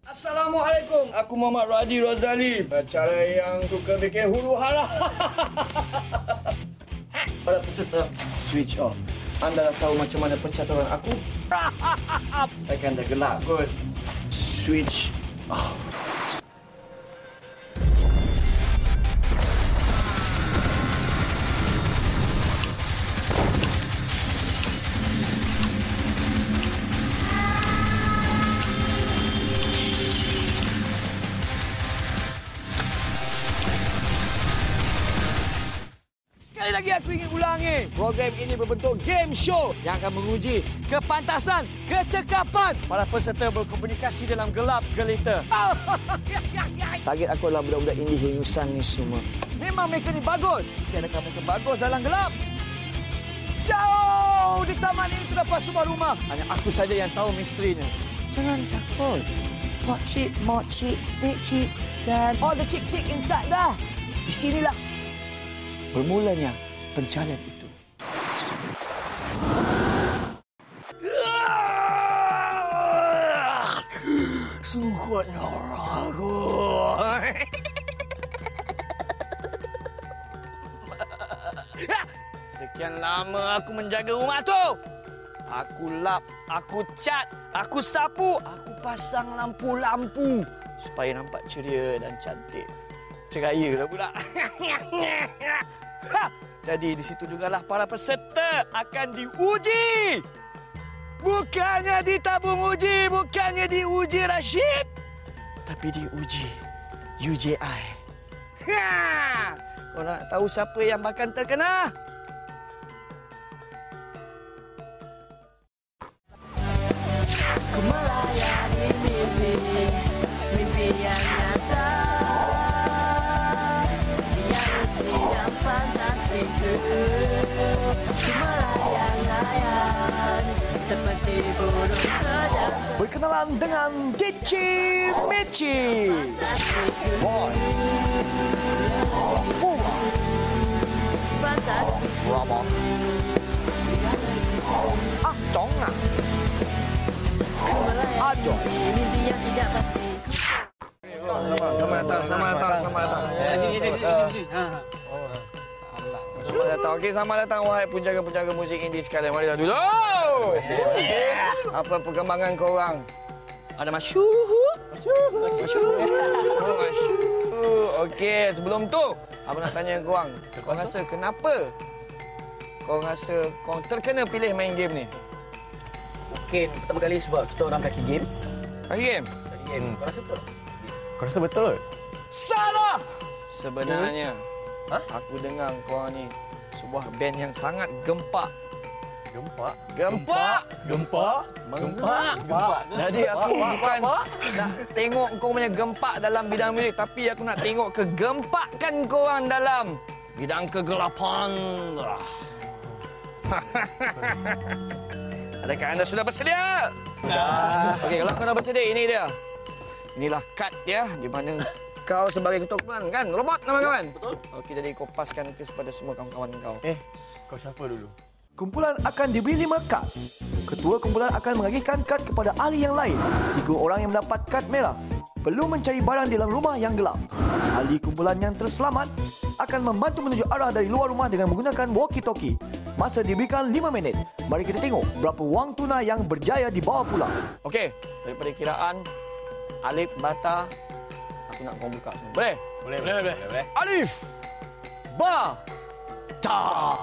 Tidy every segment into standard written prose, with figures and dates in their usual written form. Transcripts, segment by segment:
Assalamualaikum. Aku Muhammad Radi Rozali. Cara yang suka bikin huru hara. Para peserta, switch off. Anda dah tahu macam mana pencaturan aku? Takkan dah gelap kot. Switch off. Sekali lagi aku ingin ulangi. Program ini berbentuk game show yang akan menguji kepantasan, kecekapan para peserta berkomunikasi dalam gelap gelita. Target aku adalah budak-budak indie hingusan ni semua. Memang mereka ni bagus. Tapi adakah mereka bagus dalam gelap? Jauh di taman ini terdapat sebuah rumah. Hanya aku saja yang tahu misterinya. Jangan takut. Pakcik, makcik, nekcik dan all the cik-cik inside dah. Di sinilah bermulanya pencarian itu. Sungguhnya ragu. Sekian lama aku menjaga rumah tu. Aku lap, aku cat, aku sapu, aku pasang lampu-lampu supaya nampak ceria dan cantik. Ceraya lah pula. Jadi di situ jugalah para peserta akan diuji. Bukannya ditabung uji, bukannya diuji Rashid, tapi diuji UJI. Kau nak tahu siapa yang bakal terkena? Ku melayani mimpi, mimpi yang nyata. Seperti burung sedang Berkenalan dengan Dici Mici. Boy. Fuma. fantasi. Robot. Acong ah. Ku melayani Acong. mimpi yang tidak pasti. Selamat datang. Selamat datang. Okey, selamat datang wahai penjaga-penjaga musik indie sekalian. Mari dah dulu. Apa perkembangan korang? Ada masyuhu? Okey, sebelum tu, apa nak tanya korang? Korang rasa kenapa korang rasa korang terkena pilih main game ni? Mungkin pertama kali sebab kita orang kaki game. Kaki game? Kaki game. Kau rasa betul? Kau rasa betul? Salah! Sebenarnya, aku dengar korang ni sebuah band yang sangat gempak. Gempak? Gempak! Gempak? Jadi aku bukan nak tengok kau punya gempak dalam bidang muzik, tapi aku nak tengok kegempakan korang dalam bidang kegelapan. Adakah anda sudah bersedia? Sudah. Okey, kalau kau dah bersedia, ini dia. Inilah kad dia, di mana kau sebagai ketua kumpulan, kan? Robot nama kau kan? Betul. Okey, jadi kau paskan kepada semua kawan-kawan kau. Kau siapa dulu? Kumpulan akan diberi 5 kad. Ketua kumpulan akan menagihkan kad kepada ahli yang lain. 3 orang yang mendapat kad merah perlu mencari barang di dalam rumah yang gelap. Ahli kumpulan yang terselamat akan membantu menunjuk arah dari luar rumah dengan menggunakan walkie-talkie. Masa diberikan 5 minit. Mari kita tengok berapa wang tunai yang berjaya dibawa pulang. Okey, daripada kiraan alif bata, aku nak kau buka semua. Boleh? Boleh. Alif ba ta.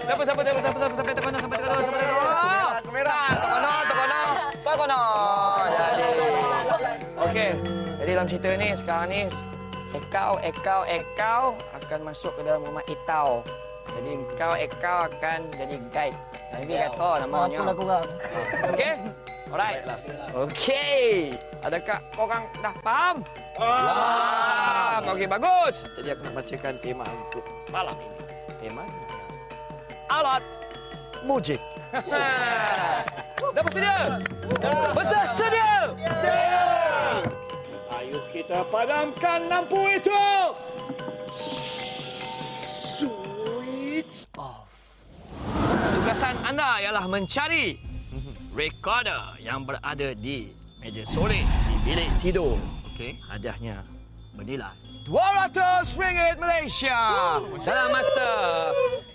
Siapa sampai tekono. Kamera. Tekono. Jadi. Okey. Jadi dalam cerita ni sekarang ni Ekau akan masuk ke dalam rumah Itau. Jadi Ekau akan jadi guide. Ini kata namanya. Apa lah korang? Okey? Alright. Okey. Adakah korang dah faham? Okey, bagus. Jadi aku nak bacakan tema untuk malam ini. Tema alat muzik. Dah bersedia? Bersedia? Ayo kita padamkan lampu itu. Switch off. Tugasan anda ialah mencari Recorder yang berada di meja solid di bilik tidur. Okey, hadiahnya bernilai RM200 Malaysia dalam masa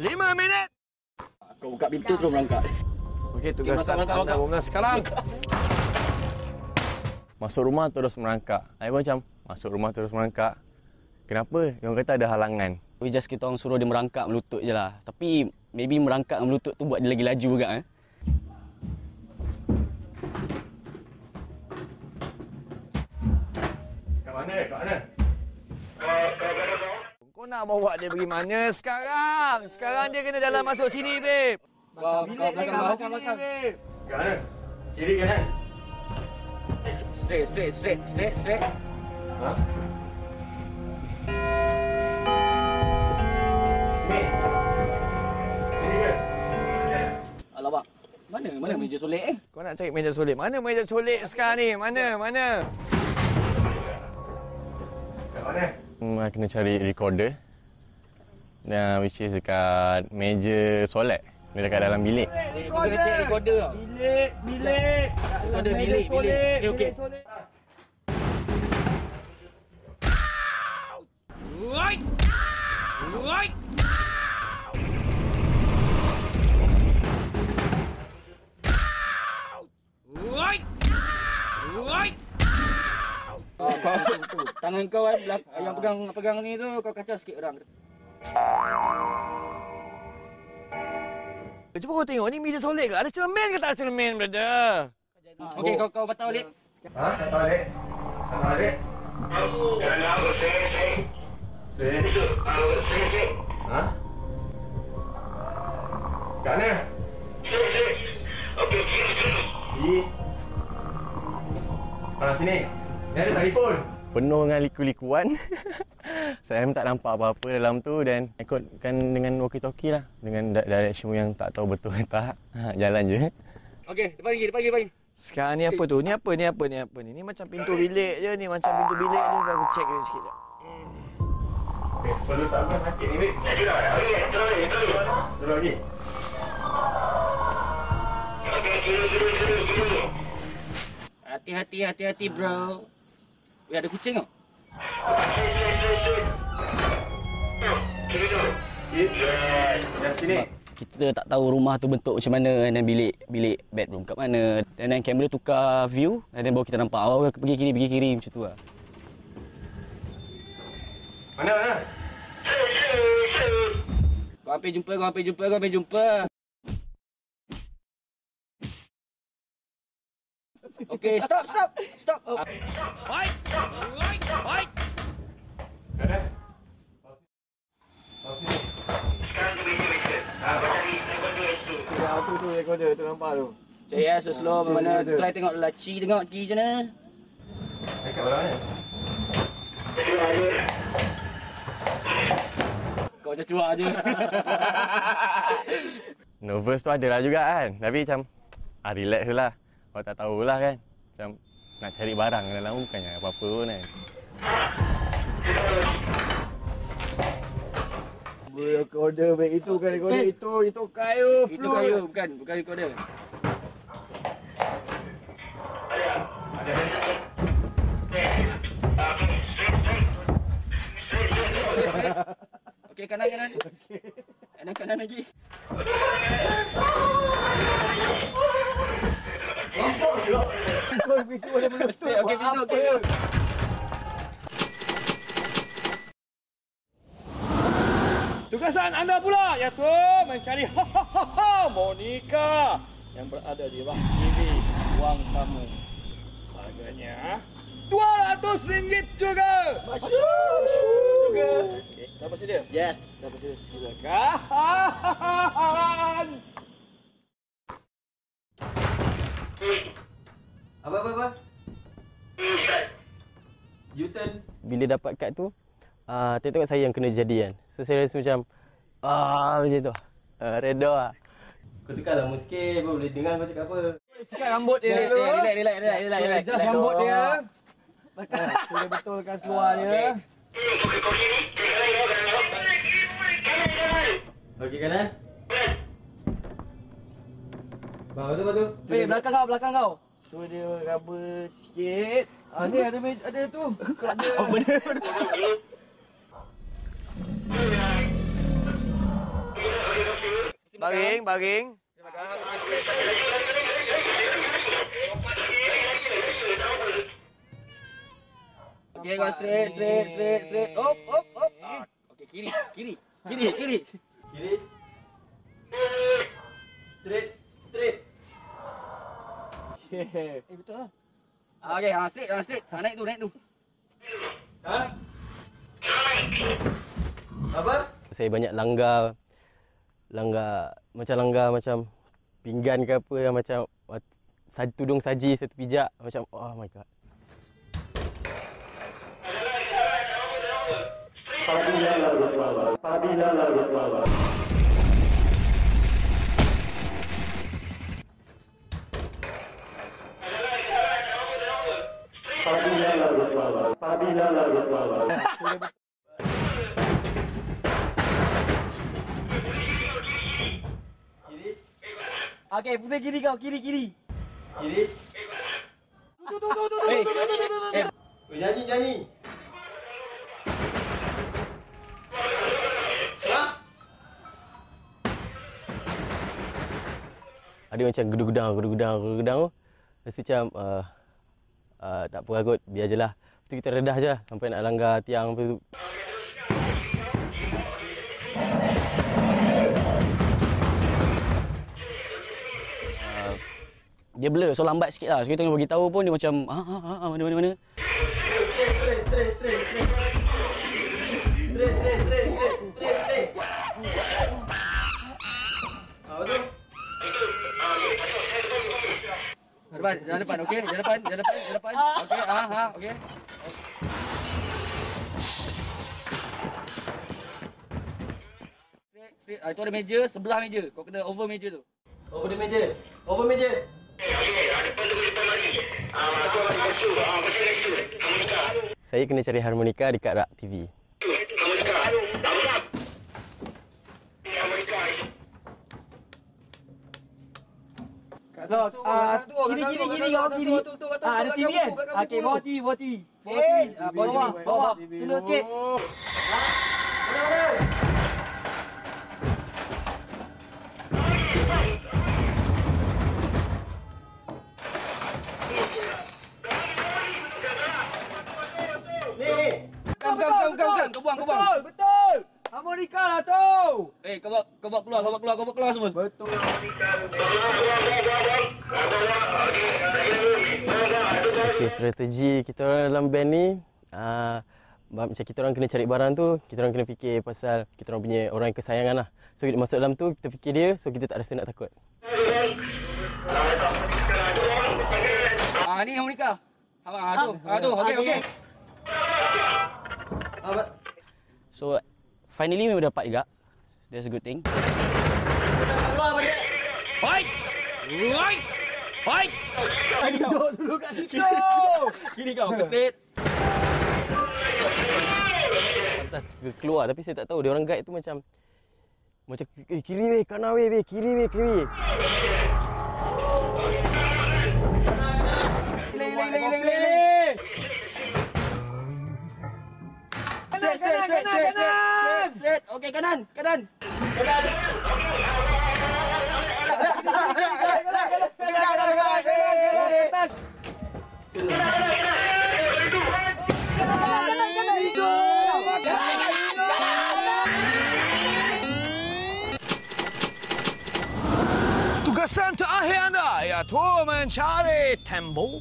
5 minit. Kau buka pintu terus merangkak. Okey, tugasan anda mula sekarang. Masuk rumah terus merangkak. Saya pun macam, masuk rumah terus merangkak. Kenapa? Orang kata ada halangan. We just kita orang suruh dia merangkak melutut je lah. Tapi maybe merangkak melutut tu buat dia lagi laju juga. Kat mana? Kat mana? Kau nak bawa dia pergi mana sekarang? Sekarang dia kena jalan masuk sini, babe. Belakang. Kat mana? Kiri kanan? Straight. Ha? Ni. Sini ke? Alamak. Mana meja solek Kau nak cari meja solid. Mana meja solid sekarang ni? Mana? Kat mana? Kena cari recorder. Which is dekat meja solat. Dia dekat dalam bilik. Kau kena cek recorder tau. Bilik. Recorder bilik. Okey. Tangan kau yang pegang ni tu kau kacau sikit orang. Cuba kau tengok ni meja solid ke? Ada cermin ke tak ada cermin, brother? Okey, kau patah balik. Ha? Kata balik. Straight. Ha? Kat mana? Kiri. Sini. Ni ada telefon. Penuh dengan liku-likuan. Saya tak nampak apa-apa dalam tu dan ikutkan dengan walkie-talkie lah. Dengan direction yang tak tahu betul ke tak. Jalan je. Okey, depan lagi. Sekarang ni apa tu? Ni apa ni? Ni macam pintu bilik je ni. Macam pintu bilik ni. Aku check dulu sikit je. Okay, perlu tak apa sakit ni, Bik? Terus lagi. Hati-hati bro. Weh, ada kucing tau. Dah sini. Kita tak tahu rumah tu bentuk macam mana dan bilik bedroom kat mana. Dan kamera tukar view dan baru kita nampak pergi kiri macam tu lah. Mana? Kau hampir jumpa. Okey, stop. Baik. Mana? Apa tu recorder tu nampak tu? Saya slow mana try tengok laci tengok pergi je mana. Dekat mana? Kau macam cuak je. Nervous tu adalah juga kan. Tapi macam relax je lah. Kau tak tahulah kan. Macam nak cari barang dalam bukannya apa-apa pun kan. Recorder baik itu kan recorder itu kayu Itu flute. kayu bukan recorder. Okey kanan. Kanan lagi. Okey pintu okey. Tugasan anda pula iaitu mencari Monica yang berada di bawah TV ruang tamu. Harganya RM200 juga. Masuk juga. Okey, dah bersedia? Yes. Dah bersedia. Silakan. Apa? U-turn. Bila dapat kad tu, tengok saya yang kena jadi kan. So saya rasa macam macam tu. Reda lah. Kau tukar lama sikit, kau boleh dengar kau cakap apa. Sikat rambut dia dulu. Relax. Adjust rambut dia. Boleh betulkan seluar dia. Okey kanan. Betul. Belakang kau. So dia raba sikit. Ni ada tu. Ada. Oh, benar. Baring. Okey, kau straight. Op. Okey, kiri. Kiri. Straight. Betul lah. Okey, straight. Naik tu. Apa? Saya banyak langgar macam pinggan ke apa yang macam tudung saji satu pijak macam oh my god. Okey, pusing kiri kau, kiri. Kiri. Nyanyi. Ada macam gedung-gedang tu. Rasa macam tak apa kot, biar je lah. Lepas tu kita redah je sampai nak langgar tiang tu. Dia blur, so lambat sikit lah. So kita kena bagi tahu pun dia macam mana. Jalan depan, okey. Jalan depan. Okey, okey. Straight. Itu ada meja, sebelah meja. Kau kena over meja tu. Over meja. Saya kena cari harmonika dekat Rak TV. Kiri kau kiri. Ada TV kan? Okey, bawah TV. Bawah. Tunduk sikit. Mana? Kam. Kau buang. Betul. Harmonika lah tu. Kau bawa keluar semua. Betul. Okay, strategi kita orang dalam band ni macam kita orang kena cari barang tu, kita orang kena fikir pasal kita orang punya orang yang kesayangan lah. So kita masuk dalam tu, kita fikir dia, so kita tak rasa nak takut. Ni harmonika. Tu. Okey. So finally memang dapat juga. That's a good thing. Keluar balik. Hoi. Duduk dulu kat situ. Kiri kau, straight. Pantas keluar tapi saya tak tahu dia orang guide tu macam kiri weh, kanan weh, kiri weh. Hilang. Straight. Okey, kanan. Tugasan terakhir anda iaitu mencari tembo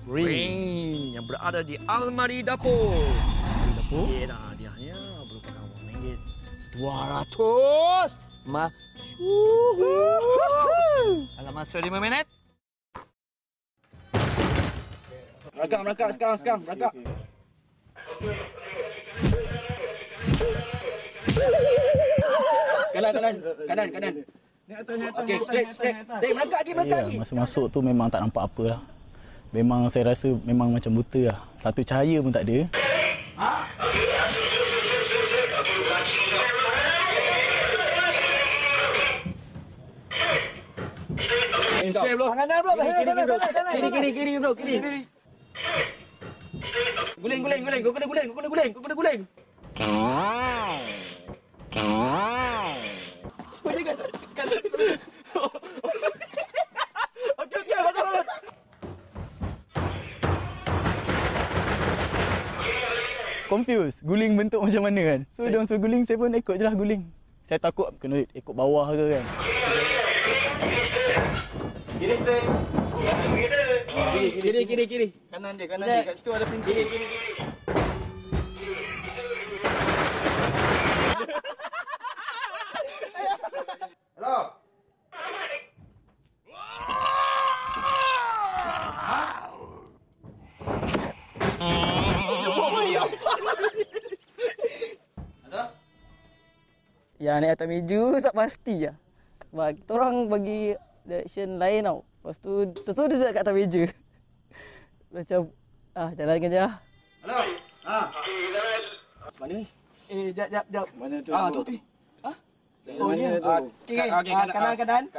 ring yang berada di almari dapur. Dia hanya merupakan RM200. Dalam masa 5 minit. Rangkak sekarang. Rangkak. Kanan. Okey, straight. Merangkak lagi. Masa masuk tu memang tak nampak apa lah. Memang saya rasa memang macam buta lah. Satu cahaya pun tak ada. bro. Kanan bro. Sana. Kiri bro, kiri. Guling. Kau kena guling. Okey, betul. Confused. Guling bentuk macam mana kan. So dia orang suruh guling, saya pun ikut je lah guling. Saya takut kena ikut bawah ke kan. Kiri. Kanan dia. Kat situ ada pintu. Kiri. Yang naik atas meja tak pasti lah. Sebab kita orang bagi direction lain tau. Lepas tu, tentu dia dekat atas meja. Macam, jalankan je lah. Hello. Mana ni? Jap. Mana tu? Tu. Oh, ni. Okey, kanan. Kanan.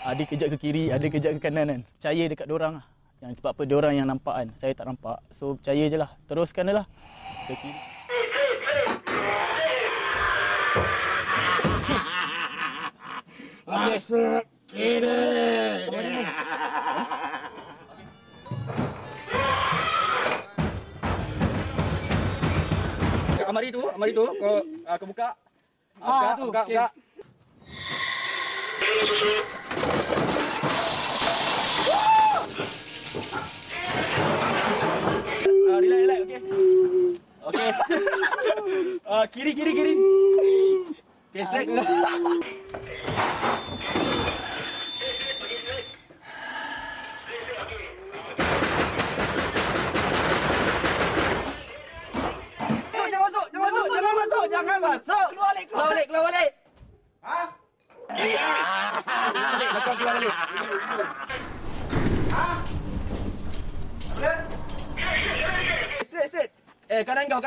Ada kejap ke kiri, ada kejap ke kanan kan. Percaya dekat diorang lah. Yang sebab apa diorang yang nampak kan. Saya tak nampak. So percaya je lah. Teruskan je lah. Ke kiri. Masuk kiri. Amari tu. Kau buka. Buka. Relax, okey. Kiri. Okay, straight. Jangan masuk. Keluar balik. Keluar balik. Straight. Kanan kau.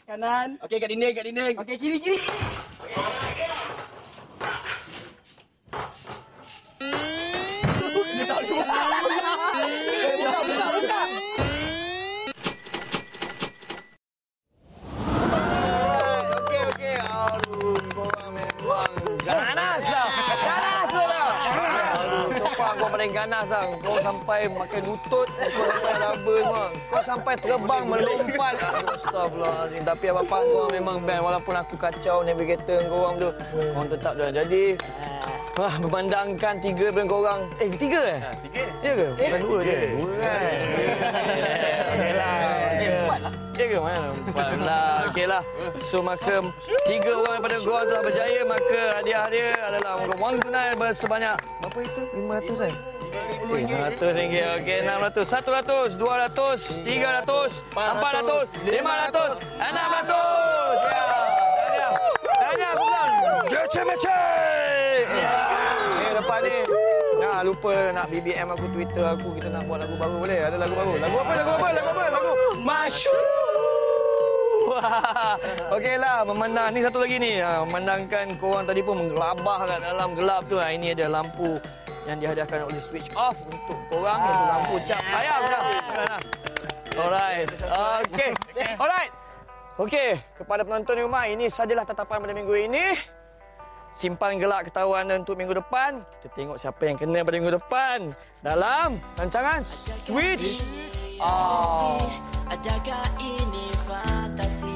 Kanan. Okey, kat dinding. Okey, kiri. Dia tak boleh buka. Okey. Aduh, korang memang ganas lah. Sopan kau paling ganas lah. Kau sampai makan lutut, kau sampai raba semua. Kau sampai terbang, melompat. Astagfirullahaladzim. Tapi apa-apa kau memang best. Walaupun aku kacau navigator korang tu, korang tetap dah. Jadi, memandangkan 3 daripada korang. 3 eh? 3. Ya ke? Bukan 2 je. 2 kan? Okeylah. 4 lah. Ya ke? Mana? 4 lah. Okeylah. So, maka 3 orang daripada korang telah berjaya. Maka hadiah dia adalah wang tunai sebanyak berapa itu? 500 eh? RM500. Okey, 600, 100, 200, 300, 400, 500, 600. Ya. Tanya bukan. Gece-mece. Ni depan ni. Jangan lupa nak BBM aku, Twitter aku. Kita nak buat lagu baru boleh? Ada lagu baru. Lagu apa? Lagu Masyhur. Okeylah, memandang ni satu lagi ni. Memandangkan korang tadi pun menggelabah kat dalam gelap tu. Ini ada lampu yang dihadiahkan oleh Switch Off untuk korang, iaitu lampu cap ayam dah. Alright. Okey, kepada penonton di rumah, ini sajalah tatapan pada minggu ini. Simpan gelak ketawa anda untuk minggu depan. Kita tengok siapa yang kena pada minggu depan dalam rancangan Switch Off. Adakah ini fantasi?